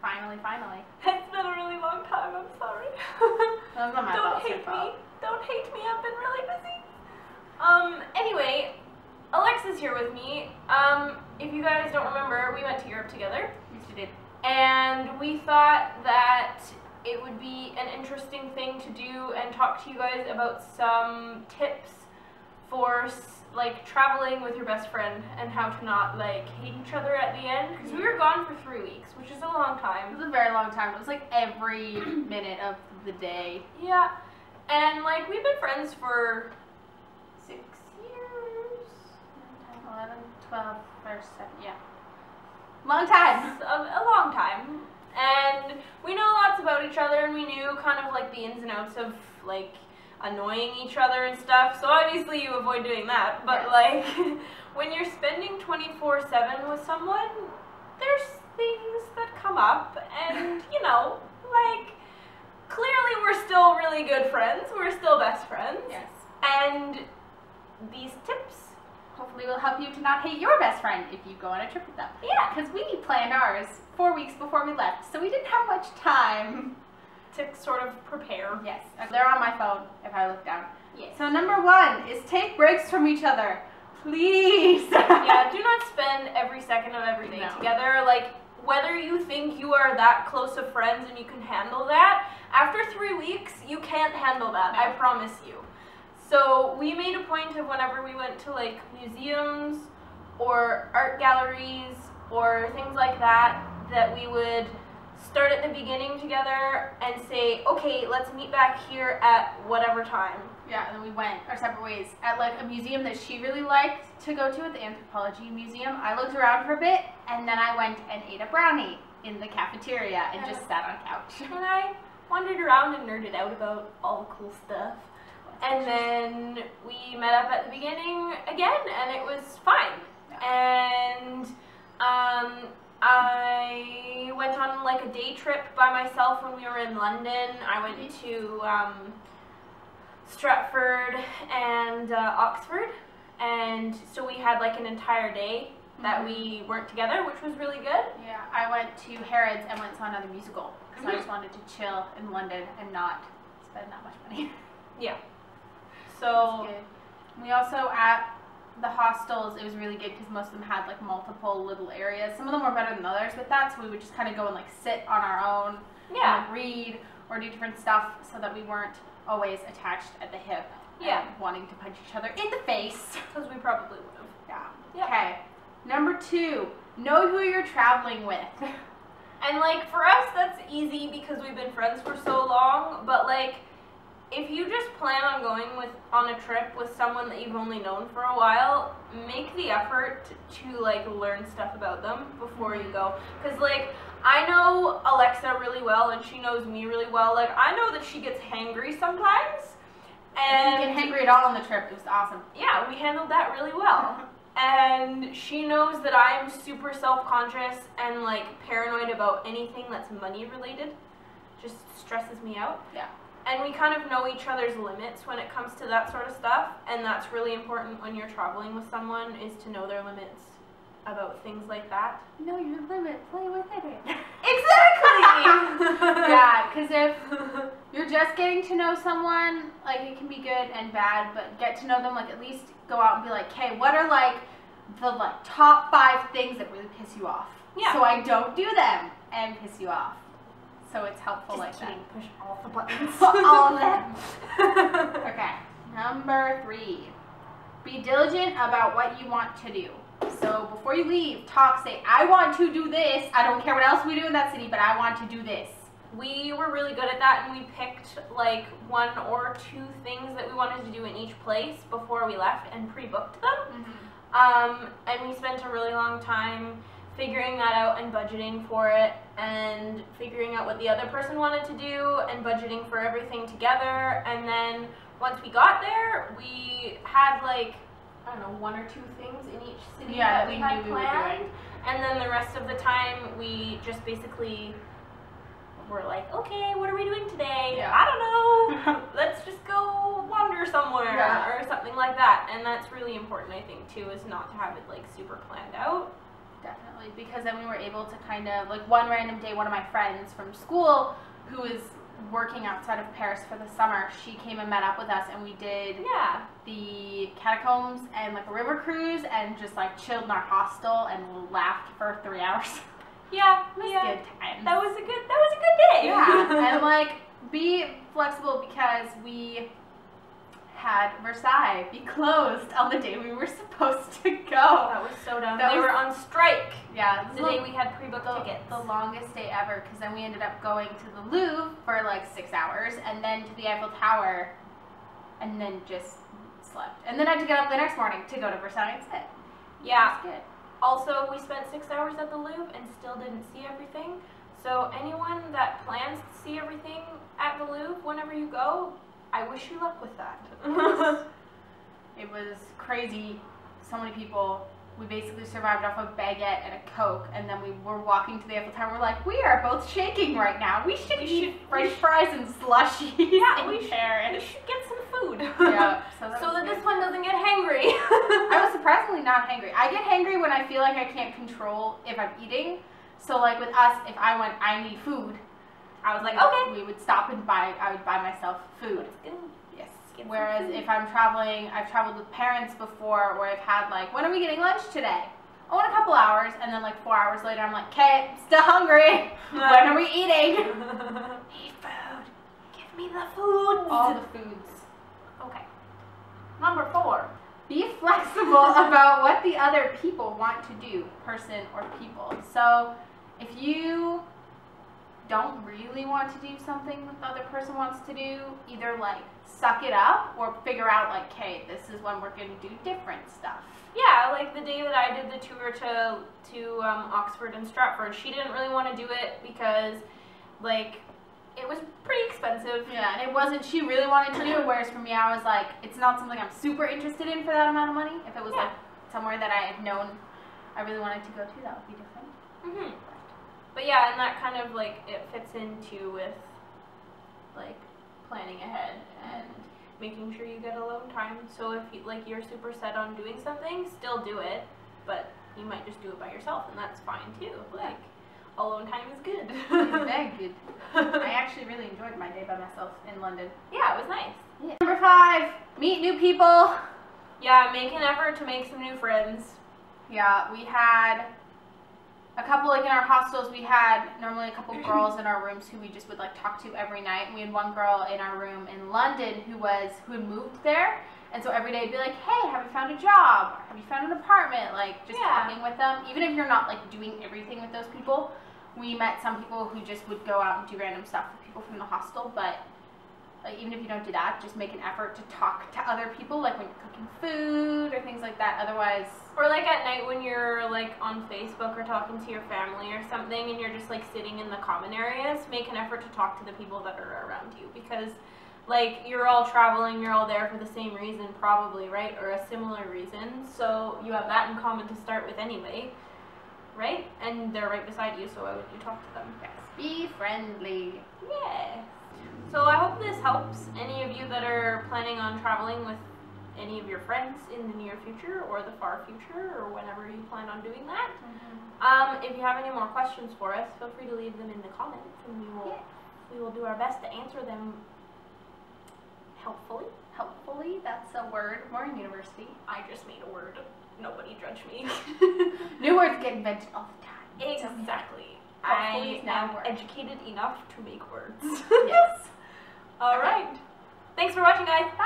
finally. Finally. It's been a really long time, I'm sorry. That's not my fault, it's your fault. Don't hate me, I've been really busy. Anyway, Alexa's here with me. If you guys don't remember, we went to Europe together. Yes, we did. And we thought that it would be an interesting thing to do and talk to you guys about some tips for like traveling with your best friend and how to not like hate each other at the end, because we were gone for 3 weeks, which is a long time. It was a very long time. It was like every minute of the day. Yeah, and like we've been friends for 6 years. 11, 12, first, second, yeah. Long time. A long time. And we know lots about each other, and we knew kind of like the ins and outs of like annoying each other and stuff. So obviously you avoid doing that. But yes. like when you're spending 24/7 with someone, there's things that come up, and you know, like clearly we're still really good friends. We're still best friends. Yes. And these tips hopefully will help you to not hate your best friend if you go on a trip with them. Yeah. Because we planned ours 4 weeks before we left, so we didn't have much time to sort of prepare. Yes. They're on my phone if I look down. Yes. So number 1 is take breaks from each other. Please. Yeah, do not spend every second of every day together. Like, whether you think you are that close of friends and you can handle that, after 3 weeks, you can't handle that. I promise you. So we made a point of whenever we went to like museums or art galleries or things like that, that we would start at the beginning together and say, okay, let's meet back here at whatever time. Yeah, and then we went our separate ways. At like a museum that she really liked to go to, at the Anthropology Museum, I looked around for a bit, and then I went and ate a brownie in the cafeteria and just sat on a couch. And I wandered around and nerded out about all the cool stuff. And then we met up at the beginning again, and it was fine. Yeah. And I went on like a day trip by myself when we were in London. I went to Stratford and Oxford, and so we had like an entire day that we weren't together, which was really good. Yeah, I went to Harrods and went and saw another musical, because I just wanted to chill in London and not spend that much money. Yeah. So we also, at the hostels, it was really good because most of them had like multiple little areas. Some of them were better than others with that, so we would just kind of go and like sit on our own, and like, read or do different stuff, so that we weren't always attached at the hip and wanting to punch each other in the face. Because we probably would have. Yeah. Okay. Number 2, know who you're traveling with. And like for us, that's easy because we've been friends for so long, but like if you just plan on going on a trip with someone that you've only known for a while, make the effort to like learn stuff about them before you go. Because like I know Alexa really well, and she knows me really well. Like I know that she gets hangry sometimes, and you get hangry at all on the trip. It was awesome. Yeah, we handled that really well. And she knows that I'm super self-conscious and like paranoid about anything that's money related. Just stresses me out. Yeah. And we kind of know each other's limits when it comes to that sort of stuff, and that's really important when you're traveling with someone, is to know their limits about things like that. Know your limit, play within it. Exactly! Yeah, because if you're just getting to know someone, like it can be good and bad, but get to know them, like at least go out and be like, hey, what are like the like top 5 things that really piss you off? Yeah. So I don't do them and piss you off. So it's helpful just like kidding. that. Push all the buttons. All of them. Okay. Number 3. Be diligent about what you want to do. So before you leave, talk, say, I want to do this. I don't care what else we do in that city, but I want to do this. We were really good at that, and we picked like 1 or 2 things that we wanted to do in each place before we left and pre-booked them. And we spent a really long time figuring that out and budgeting for it, and figuring out what the other person wanted to do and budgeting for everything together. And then once we got there, we had like, I don't know, 1 or 2 things in each city that we had planned. And then the rest of the time we just basically were like, okay, what are we doing today? I don't know. Let's just go wander somewhere or something like that. And that's really important, I think, too, is not to have it like super planned out. Definitely, because then we were able to kind of, like, one random day, one of my friends from school who is working outside of Paris for the summer, she came and met up with us, and we did the catacombs and like a river cruise, and just like chilled in our hostel and laughed for 3 hours. Yeah, it was good times. That was a good day. Yeah, and like be flexible because we had Versailles be closed on the day we were supposed to go. That was so dumb. They were on strike. Yeah, the day we had pre-booked tickets. The longest day ever, because then we ended up going to the Louvre for like 6 hours, and then to the Eiffel Tower, and then just slept. And then I had to get up the next morning to go to Versailles instead. Yeah. Good. Also, we spent 6 hours at the Louvre and still didn't see everything. So anyone that plans to see everything at the Louvre whenever you go, I wish you luck with that. It was crazy. So many people. We basically survived off of baguette and a Coke, and then we were walking to the Eiffel Tower. We're like, we are both shaking right now. We should eat French fries and slushies. Yeah, we Paris. should get some food. Yeah, so that this one doesn't get hangry. I was surprisingly not hangry. I get hangry when I feel like I can't control if I'm eating. So like with us, if I went, I need food, I was like, okay. We would stop and I would buy myself food. Yes. Whereas if I'm traveling, I've traveled with parents before where I've had like, when are we getting lunch today? Oh, in a couple hours. And then like 4 hours later, I'm like, okay, still hungry. When are we eating? Need food. Give me the foods. All the foods. Okay. Number 4. Be flexible about what the other people want to do, person or people. So if you don't really want to do something that the other person wants to do, either like suck it up or figure out like, hey, this is when we're going to do different stuff. Yeah, like the day that I did the tour to Oxford and Stratford, she didn't really want to do it because like it was pretty expensive. Yeah, and it wasn't, she really wanted to do it, whereas for me I was like, it's not something I'm super interested in for that amount of money. If it was like somewhere that I had known I really wanted to go to, that would be different. Mm-hmm. But yeah, and that kind of like, it fits into with like planning ahead and making sure you get alone time. So if you, like, you're super set on doing something, still do it, but you might just do it by yourself, and that's fine too. Like, alone time is good. It's very good. I actually really enjoyed my day by myself in London. Yeah, it was nice. Yeah. Number 5, meet new people. Yeah, make an effort to make some new friends. Yeah, we had a couple, like in our hostels, we had normally a couple girls in our rooms who we just would like talk to every night. And we had one girl in our room in London who had moved there, and so every day I'd be like, hey, have you found a job? Have you found an apartment? Like just talking with them. Even if you're not like doing everything with those people, we met some people who just would go out and do random stuff with people from the hostel, but like, even if you don't do that, just make an effort to talk to other people, like when you're cooking food or things like that. Otherwise, or like at night when you're like on Facebook or talking to your family or something, and you're just like sitting in the common areas, make an effort to talk to the people that are around you, because like you're all traveling, you're all there for the same reason probably, right? Or a similar reason, so you have that in common to start with anyway, right? And they're right beside you, so why would you talk to them? Yes. Be friendly. Yeah. So I hope this helps any of you that are planning on traveling with any of your friends in the near future or the far future, or whenever you plan on doing that. Mm-hmm. If you have any more questions for us, feel free to leave them in the comments, and we will do our best to answer them helpfully. Helpfully, that's a word. We're in university. I just made a word. Nobody judge me. New words get invented all the time. Exactly. I am educated enough to make words. Yes. All right. Thanks for watching, guys. Bye.